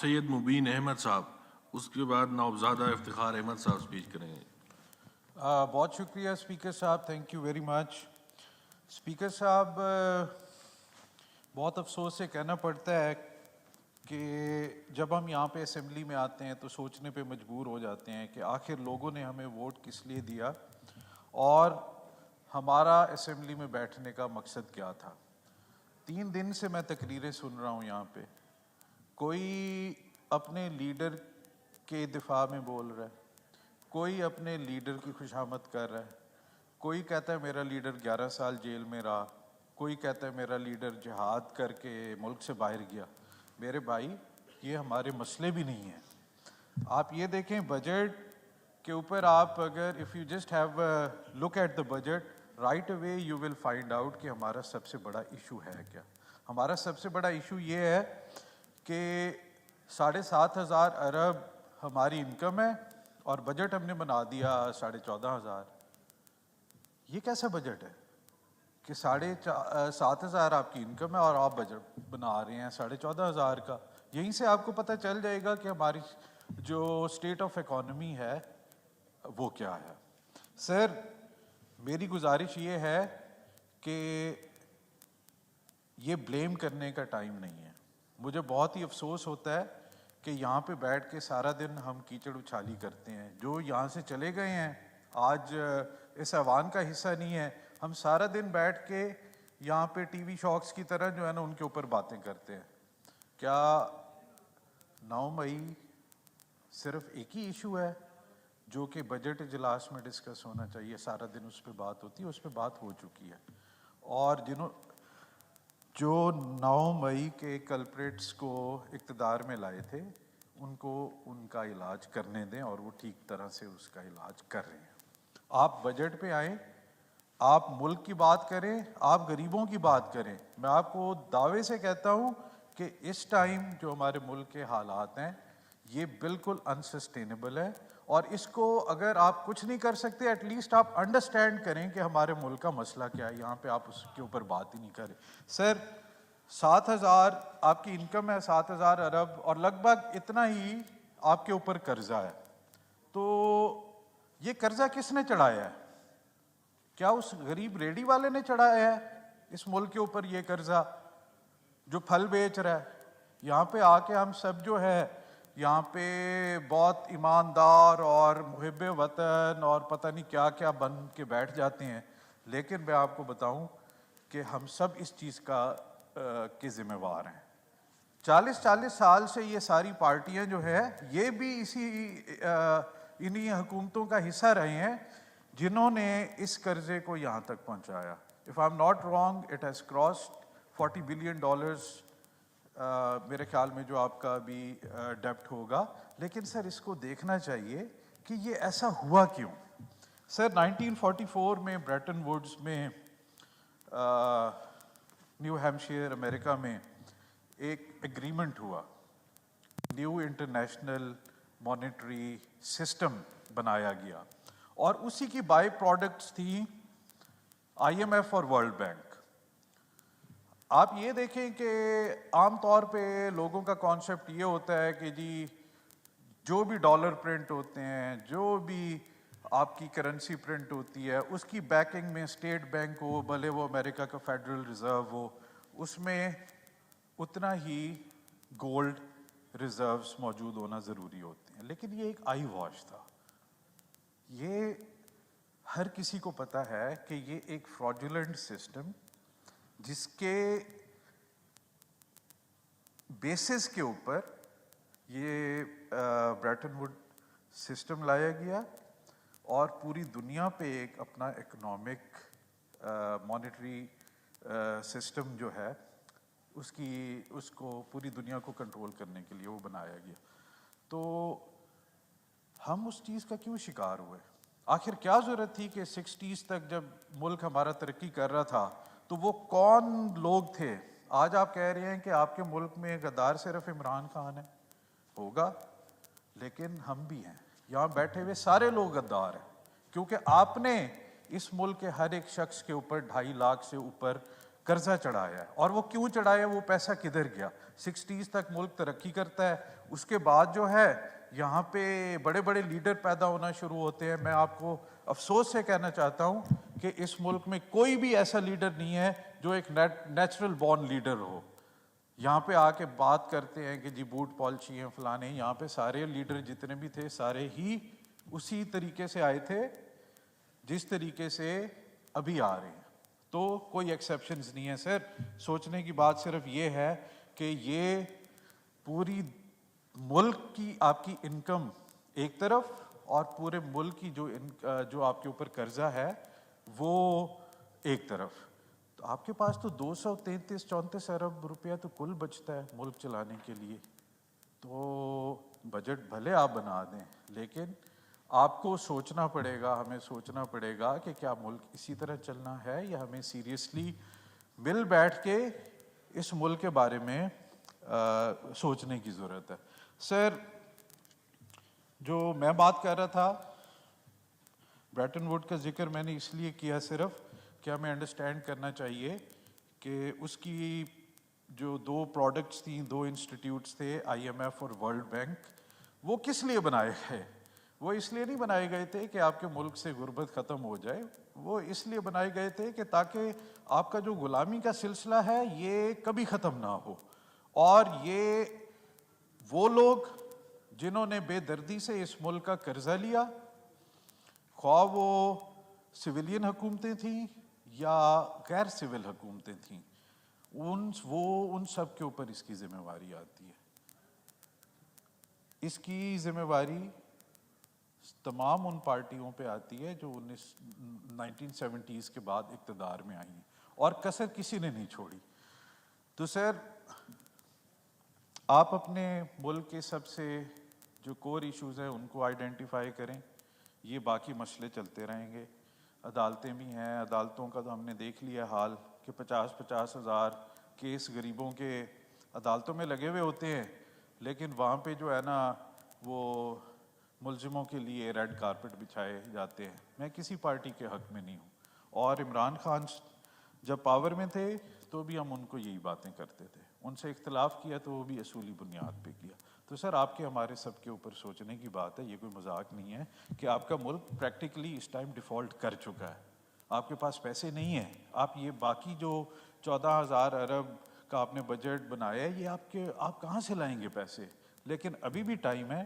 سید مبین احمد صاحب، اس کے بعد نوابزادہ افتخار احمد صاحب سپیچ کریں گے۔ بہت شکریہ اسپیکر صاحب، thank you very much. Speaker صاحب، بہت افسوس سے کہنا پڑتا ہے کہ جب ہم یہاں پہ اسمبلی میں آتے ہیں تو سوچنے پہ مجبور ہو جاتے ہیں کہ آخر لوگوں نے ہمیں ووٹ کس لیے دیا اور ہمارا اسمبلی میں بیٹھنے کا مقصد کیا تھا۔ 3 دن سے میں تقریریں سن رہا ہوں یہاں پہ، کوئی اپنے لیڈر کے دفاع میں بول رہا ہے، کوئی اپنے لیڈر کی خوشامد کر رہا ہے، کوئی کہتا ہے میرا لیڈر 11 سال جیل میں رہا، کوئی کہتا ہے میرا لیڈر جہاد کر کے ملک سے باہر گیا۔ میرے بھائی، یہ ہمارے مسئلے بھی نہیں ہیں۔ آپ یہ دیکھیں بجٹ کے اوپر، آپ اگر if you just have look at the budget right away you will find out کہ ہمارا سب سے بڑا ایشو ہے کیا۔ ہمارا سب سے بڑا ایشو یہ ہے کہ 7,500 ارب ہماری انکم ہے اور بجٹ ہم نے بنا دیا 14,500۔ یہ کیسا بجٹ ہے کہ 7,500 آپ کی انکم ہے اور آپ بجٹ بنا رہے ہیں 14,500 کا؟ یہیں سے آپ کو پتہ چل جائے گا کہ ہماری جو اسٹیٹ آف اکانومی ہے وہ کیا ہے۔ سر، میری گزارش یہ ہے کہ یہ بلیم کرنے کا ٹائم نہیں ہے۔ مجھے بہت ہی افسوس ہوتا ہے کہ یہاں پہ بیٹھ کے سارا دن ہم کیچڑ اچھالی کرتے ہیں۔ جو یہاں سے چلے گئے ہیں آج اس ایوان کا حصہ نہیں ہے، ہم سارا دن بیٹھ کے یہاں پہ ٹی وی شوکس کی طرح جو ہے نا ان کے اوپر باتیں کرتے ہیں۔ کیا 9 مئی صرف ایک ہی ایشو ہے جو کہ بجٹ اجلاس میں ڈسکس ہونا چاہیے؟ سارا دن اس پہ بات ہوتی ہے، اس پہ بات ہو چکی ہے۔ اور جو 9 مئی کے کلپریٹس کو اقتدار میں لائے تھے ان کو ان کا علاج کرنے دیں، اور وہ ٹھیک طرح سے اس کا علاج کر رہے ہیں۔ آپ بجٹ پہ آئیں، آپ ملک کی بات کریں، آپ غریبوں کی بات کریں۔ میں آپ کو دعوے سے کہتا ہوں کہ اس ٹائم جو ہمارے ملک کے حالات ہیں یہ بالکل انسسٹینیبل ہے، اور اس کو اگر آپ کچھ نہیں کر سکتے ایٹ لیسٹ آپ انڈرسٹینڈ کریں کہ ہمارے ملک کا مسئلہ کیا ہے۔ یہاں پہ آپ اس کے اوپر بات ہی نہیں کریں۔ سر، 7,000 آپ کی انکم ہے، 7,000 ارب، اور لگ بھگ اتنا ہی آپ کے اوپر قرضہ ہے۔ تو یہ قرضہ کس نے چڑھایا ہے؟ کیا اس غریب ریڈی والے نے چڑھایا ہے اس ملک کے اوپر یہ قرضہ جو پھل بیچ رہا ہے؟ یہاں پہ آ کے ہم سب جو ہے یہاں پہ بہت ایماندار اور محب وطن اور پتہ نہیں کیا کیا بن کے بیٹھ جاتے ہیں، لیکن میں آپ کو بتاؤں کہ ہم سب اس چیز کے ذمہ وار ہیں۔ 40 سال سے یہ ساری پارٹیاں جو ہے یہ بھی انہی حکومتوں کا حصہ رہے ہیں جنہوں نے اس قرضے کو یہاں تک پہنچایا۔ If I'm not wrong, it has crossed $40 billion میرے خیال میں جو آپ کا بھی ڈیپٹ ہوگا۔ لیکن سر اس کو دیکھنا چاہیے کہ یہ ایسا ہوا کیوں۔ سر 1944 میں بریٹن ووڈز میں نیو ہیمپشائر امریکہ میں ایک ایگریمنٹ ہوا، نیو انٹرنیشنل مانیٹری سسٹم بنایا گیا، اور اسی کی بائی پروڈکٹس تھیں IMF اور ورلڈ بینک۔ آپ یہ دیکھیں کہ عام طور پہ لوگوں کا کانسیپٹ یہ ہوتا ہے کہ جی جو بھی ڈالر پرنٹ ہوتے ہیں، جو بھی آپ کی کرنسی پرنٹ ہوتی ہے، اس کی بیکنگ میں اسٹیٹ بینک ہو، بھلے وہ امریکہ کا فیڈرل ریزرو ہو، اس میں اتنا ہی گولڈ ریزروز موجود ہونا ضروری ہوتے ہیں۔ لیکن یہ ایک آئی واش تھا۔ یہ ہر کسی کو پتہ ہے کہ یہ ایک فراڈولنٹ سسٹم جس کے بیسس کے اوپر یہ بریٹن ووڈ سسٹم لایا گیا، اور پوری دنیا پہ ایک اپنا اکنامک مانیٹری سسٹم جو ہے اس کو پوری دنیا کو کنٹرول کرنے کے لیے وہ بنایا گیا۔ تو ہم اس چیز کا کیوں شکار ہوئے؟ آخر کیا ضرورت تھی کہ 60s تک جب ملک ہمارا ترقی کر رہا تھا تو وہ کون لوگ تھے؟ آج آپ کہہ رہے ہیں کہ آپ کے ملک میں غدار صرف عمران خان ہے، ہوگا، لیکن ہم بھی ہیں یہاں بیٹھے ہوئے سارے لوگ غدار ہیں، کیونکہ آپ نے اس ملک کے ہر ایک شخص کے اوپر 2.5 لاکھ سے اوپر قرضہ چڑھایا ہے۔ اور وہ کیوں چڑھایا؟ وہ پیسہ کدھر گیا؟ 60s تک ملک ترقی کرتا ہے، اس کے بعد جو ہے یہاں پہ بڑے بڑے لیڈر پیدا ہونا شروع ہوتے ہیں. میں آپ کو افسوس سے کہنا چاہتا ہوں کہ اس ملک میں کوئی بھی ایسا لیڈر نہیں ہے جو ایک نیچرل بورن لیڈر ہو. یہاں پہ آ کے بات کرتے ہیں کہ جی بوٹ پالیسی ہیں فلانے. یہاں پہ سارے لیڈر جتنے بھی تھے سارے ہی اسی طریقے سے آئے تھے جس طریقے سے ابھی آ رہے ہیں. تو کوئی ایکسیپشنز نہیں ہے سر. سوچنے کی بات صرف یہ ہے کہ یہ پوری ملک کی آپ کی انکم ایک طرف اور پورے ملک کی جو آپ کے اوپر قرضہ ہے وہ ایک طرف. تو آپ کے پاس تو 233-34 ارب روپیہ تو کل بچتا ہے ملک چلانے کے لیے. تو بجٹ بھلے آپ بنا دیں لیکن آپ کو سوچنا پڑے گا, ہمیں سوچنا پڑے گا کہ کیا ملک اسی طرح چلنا ہے یا ہمیں سیریسلی مل بیٹھ کے اس ملک کے بارے میں سوچنے کی ضرورت ہے. سر جو میں بات کر رہا تھا بریٹن ووڈ کا ذکر میں نے اس لیے کیا صرف کہ ہمیں انڈرسٹینڈ کرنا چاہیے کہ اس کی جو 2 پروڈکٹس تھیں, 2 انسٹیٹیوٹس تھے, IMF اور ورلڈ بینک, وہ کس لیے بنائے گئے؟ وہ اس لیے نہیں بنائے گئے تھے کہ آپ کے ملک سے غربت ختم ہو جائے. وہ اس لیے بنائے گئے تھے کہ تاکہ آپ کا جو غلامی کا سلسلہ ہے یہ کبھی ختم نہ ہو. اور یہ وہ لوگ جنہوں نے بے دردی سے اس ملک کا قرضہ لیا, خواہ وہ سویلین حکومتیں تھیں یا غیر سول حکومتیں تھیں, ان سب کے اوپر اس کی ذمہ داری آتی ہے. اس کی ذمہ داری تمام ان پارٹیوں پہ آتی ہے جو 1970s کے بعد اقتدار میں آئی ہیں, اور کسر کسی نے نہیں چھوڑی. تو سر آپ اپنے ملک کے سب سے جو کور ایشوز ہیں ان کو آئیڈینٹیفائی کریں. یہ باقی مسئلے چلتے رہیں گے. عدالتیں بھی ہیں, عدالتوں کا تو ہم نے دیکھ لیا حال کہ 50-50 ہزار کیس غریبوں کے عدالتوں میں لگے ہوئے ہوتے ہیں, لیکن وہاں پہ جو ہے نا وہ ملزموں کے لیے ریڈ کارپٹ بچھائے جاتے ہیں. میں کسی پارٹی کے حق میں نہیں ہوں, اور عمران خان جب پاور میں تھے تو بھی ہم ان کو یہی باتیں کرتے تھے. ان سے اختلاف کیا تو وہ بھی اصولی بنیاد پہ کیا. تو سر آپ کے ہمارے سب کے اوپر سوچنے کی بات ہے, یہ کوئی مذاق نہیں ہے کہ آپ کا ملک پریکٹیکلی اس ٹائم ڈیفالٹ کر چکا ہے. آپ کے پاس پیسے نہیں ہیں. آپ یہ باقی جو 14,000 ارب کا آپ نے بجٹ بنایا ہے یہ آپ کہاں سے لائیں گے پیسے؟ لیکن ابھی بھی ٹائم ہے.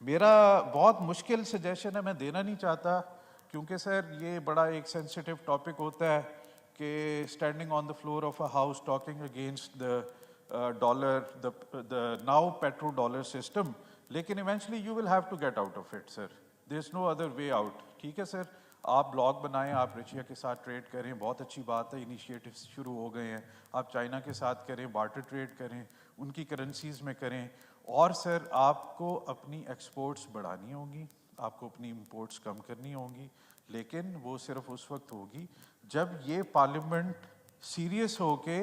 میرا بہت مشکل سجیشن ہے, میں دینا نہیں چاہتا کیونکہ سر یہ بڑا ایک سینسیٹیو ٹاپک ہوتا ہے کہ standing on the floor of a house talking against the dollar, the now petro dollar system. لیکن eventually you will have to get out of it sir, there is no other way out. ٹھیک ہے سر, آپ block بنائیں, آپ Russia کے ساتھ trade کریں, بہت اچھی بات ہے, انیشیٹوز شروع ہو گئے ہیں. آپ چائنا کے ساتھ کریں, بارٹر ٹریڈ کریں, ان کی کرنسیز میں کریں. اور سر آپ کو اپنی ایکسپورٹس بڑھانی ہوں گی, آپ کو اپنی امپورٹس کم کرنی ہوں گی, لیکن وہ صرف اس وقت ہوگی جب یہ پارلیمنٹ سیریس ہو کے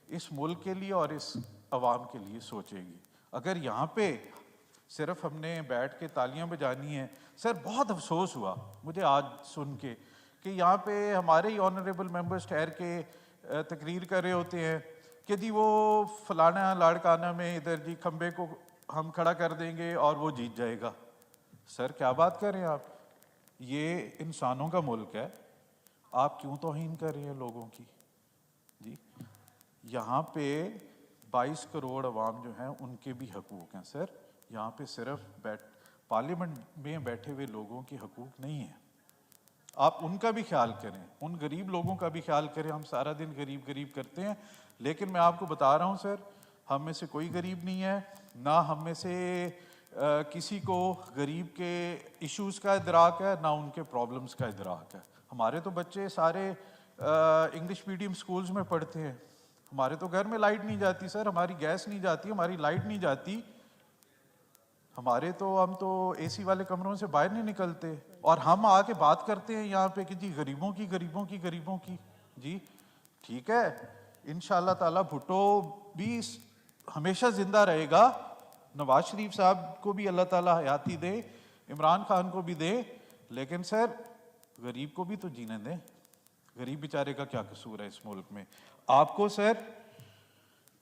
اس ملک کے لیے اور اس عوام کے لیے سوچے گی. اگر یہاں پہ صرف ہم نے بیٹھ کے تالیاں بجانی ہیں. سر بہت افسوس ہوا مجھے آج سن کے کہ یہاں پہ ہمارے ہی آنریبل ممبرس ٹھہر کے تقریر کر رہے ہوتے ہیں کہ جی وہ فلانا لاڑکانہ میں ادھر جی کھمبے کو ہم کھڑا کر دیں گے اور وہ جیت جائے گا. سر کیا بات کر رہے ہیں آپ؟ یہ انسانوں کا ملک ہے, آپ کیوں توہین کر رہے ہیں لوگوں کی؟ جی یہاں پہ 22 کروڑ عوام جو ہیں ان کے بھی حقوق ہیں سر. یہاں پہ صرف پارلیمنٹ میں بیٹھے ہوئے لوگوں کے حقوق نہیں ہیں. آپ ان کا بھی خیال کریں, ان غریب لوگوں کا بھی خیال کریں. ہم سارا دن غریب کرتے ہیں, لیکن میں آپ کو بتا رہا ہوں سر ہم میں سے کوئی غریب نہیں ہے, نہ ہم میں سے کسی کو غریب کے ایشوز کا ادراک ہے, نہ ان کے پرابلمز کا ادراک ہے. ہمارے تو بچے سارے انگلش میڈیم سکولز میں پڑھتے ہیں. ہمارے تو گھر میں لائٹ نہیں جاتی سر, ہماری گیس نہیں جاتی, ہماری لائٹ نہیں جاتی. ہم تو اے سی والے کمروں سے باہر نہیں نکلتے, اور ہم آ کے بات کرتے ہیں یہاں پہ کہ جی غریبوں کی. جی ٹھیک ہے, انشاءاللہ تعالیٰ بھٹو بھی ہمیشہ زندہ رہے گا, نواز شریف صاحب کو بھی اللہ تعالیٰ حیاتی دے, عمران خان کو بھی دے, لیکن سر غریب کو بھی تو جینے دیں. غریب بیچارے کا کیا قصور ہے اس ملک میں؟ آپ کو سر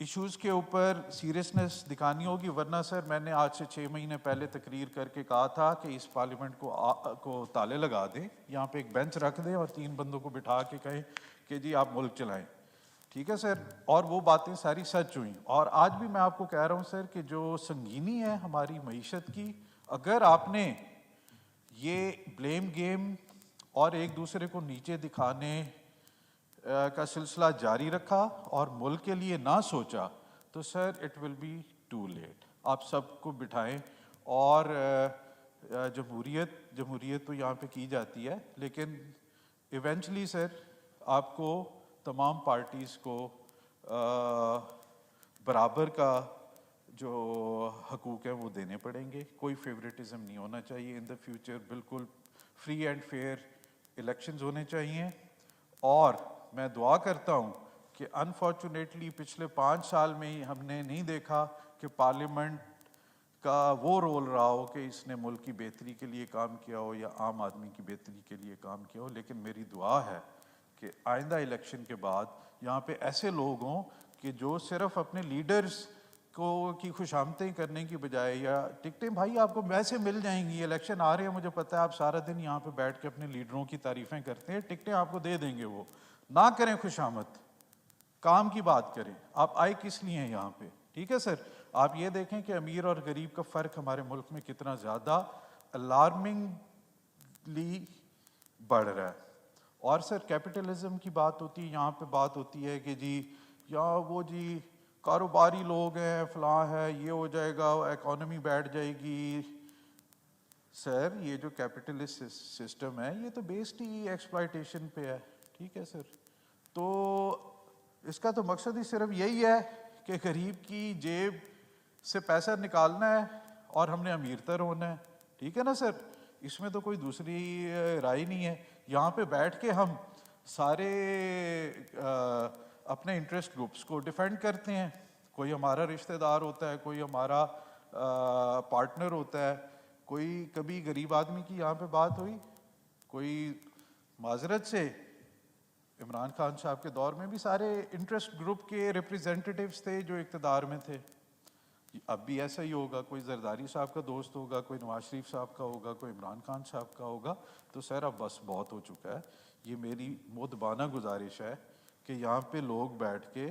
ایشوز کے اوپر سیریسنس دکھانی ہوگی، ورنہ سر میں نے آج سے 6 مہینے پہلے تقریر کر کے کہا تھا کہ اس پارلیمنٹ کو تالے لگا دیں، یہاں پہ ایک بینچ رکھ دیں اور 3 بندوں کو بٹھا کے کہیں کہ جی آپ ملک چلائیں، ٹھیک ہے سر، اور وہ باتیں ساری سچ ہوئیں۔ اور آج بھی میں آپ کو کہہ رہا ہوں سر کہ جو سنگینی ہے ہماری معیشت کی، اگر آپ نے یہ بلیم گیم اور ایک دوسرے کو نیچے دکھانے کا سلسلہ جاری رکھا اور ملک کے لیے نہ سوچا تو sir it will be too late. آپ سب کو بٹھائیں اور جمہوریت تو یہاں پہ کی جاتی ہے، لیکن ایونچولی سر آپ کو تمام پارٹیز کو برابر کا جو حقوق ہیں وہ دینے پڑیں گے، کوئی فیوریٹزم نہیں ہونا چاہیے ان دا فیوچر، بالکل فری اینڈ فیئر الیکشنز ہونے چاہیے۔ اور میں دعا کرتا ہوں کہ انفارچونیٹلی پچھلے 5 سال میں ہی ہم نے نہیں دیکھا کہ پارلیمنٹ کا وہ رول رہا ہو کہ اس نے ملک کی بہتری کے لیے کام کیا ہو یا عام آدمی کی بہتری کے لیے کام کیا ہو، لیکن میری دعا ہے کہ آئندہ الیکشن کے بعد یہاں پہ ایسے لوگ ہوں کہ جو صرف اپنے لیڈرز کی خوشامدیں کرنے کی بجائے، یا ٹکٹیں بھائی آپ کو ویسے مل جائیں گی، الیکشن آ رہے ہیں، مجھے پتہ ہے آپ سارا دن یہاں پہ بیٹھ کے اپنے لیڈروں کی تعریفیں کرتے ہیں، ٹکٹیں آپ کو دے دیں گے، وہ نہ کریں خوشامد، کام کی بات کریں، آپ آئے کس لیے ہیں یہاں پہ، ٹھیک ہے سر۔ آپ یہ دیکھیں کہ امیر اور غریب کا فرق ہمارے ملک میں کتنا زیادہ الارمنگلی بڑھ رہا ہے۔ اور سر کیپٹلزم کی بات ہوتی ہے، یہاں پہ بات ہوتی ہے کہ جی یا وہ جی کاروباری لوگ ہیں، فلاں ہے، یہ ہو جائے گا، اکانومی بیٹھ جائے گی۔ سر یہ جو کیپٹلسٹ سسٹم ہے یہ تو بیسڈ ہی ایکسپلائٹیشن پہ ہے، ٹھیک ہے سر۔ تو اس کا تو مقصد ہی صرف یہی ہے کہ غریب کی جیب سے پیسہ نکالنا ہے اور ہم نے امیر تر ہونا ہے، ٹھیک ہے نا سر، اس میں تو کوئی دوسری رائے نہیں ہے۔ یہاں پہ بیٹھ کے ہم سارے اپنے انٹرسٹ گروپس کو ڈیفینڈ کرتے ہیں، کوئی ہمارا رشتہ دار ہوتا ہے، کوئی ہمارا پارٹنر ہوتا ہے، کوئی کبھی غریب آدمی کی یہاں پہ بات ہوئی، کوئی معذرت سے عمران خان صاحب کے دور میں بھی سارے انٹرسٹ گروپ کے ریپریزنٹیٹیوز تھے جو اقتدار میں تھے، اب بھی ایسا ہی ہوگا، کوئی زرداری صاحب کا دوست ہوگا، کوئی نواز شریف صاحب کا ہوگا، کوئی عمران خان صاحب کا ہوگا۔ تو سر اب بس بہت ہو چکا ہے، یہ میری مؤدبانہ گزارش ہے کہ یہاں پہ لوگ بیٹھ کے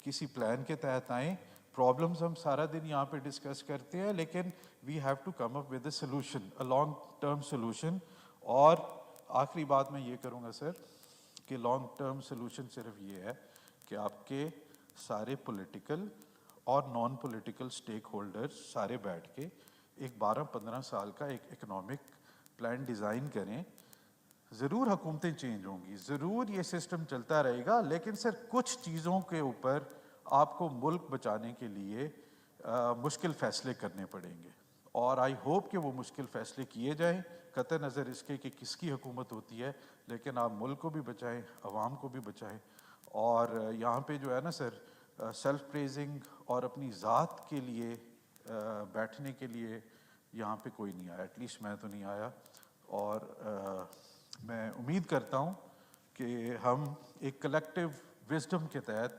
کسی پلان کے تحت آئیں، پرابلمز ہم سارا دن یہاں پہ ڈسکس کرتے ہیں، لیکن we have to come up with a solution, a long term solution. اور آخری بات میں یہ کروں گا سر کہ لانگ ٹرم سلوشن صرف یہ ہے کہ آپ کے سارے پولیٹیکل اور نان پولیٹیکل سٹیک ہولڈرز سارے بیٹھ کے ایک 12-15 سال کا ایک اکنامک پلان ڈیزائن کریں۔ ضرور حکومتیں چینج ہوں گی، ضرور یہ سسٹم چلتا رہے گا، لیکن سر کچھ چیزوں کے اوپر آپ کو ملک بچانے کے لیے مشکل فیصلے کرنے پڑیں گے، اور آئی ہوپ کہ وہ مشکل فیصلے کیے جائیں، قطع نظر اس کے کہ کس کی حکومت ہوتی ہے، لیکن آپ ملک کو بھی بچائیں، عوام کو بھی بچائیں۔ اور یہاں پہ جو ہے نا سر سیلف پریزنگ اور اپنی ذات کے لیے بیٹھنے کے لیے یہاں پہ کوئی نہیں آیا، ایٹ لیسٹ میں تو نہیں آیا، اور میں امید کرتا ہوں کہ ہم ایک کلیکٹیو وزڈم کے تحت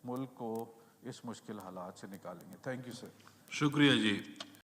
ملک کو اس مشکل حالات سے نکالیں گے۔ Thank you sir. شکریہ جی۔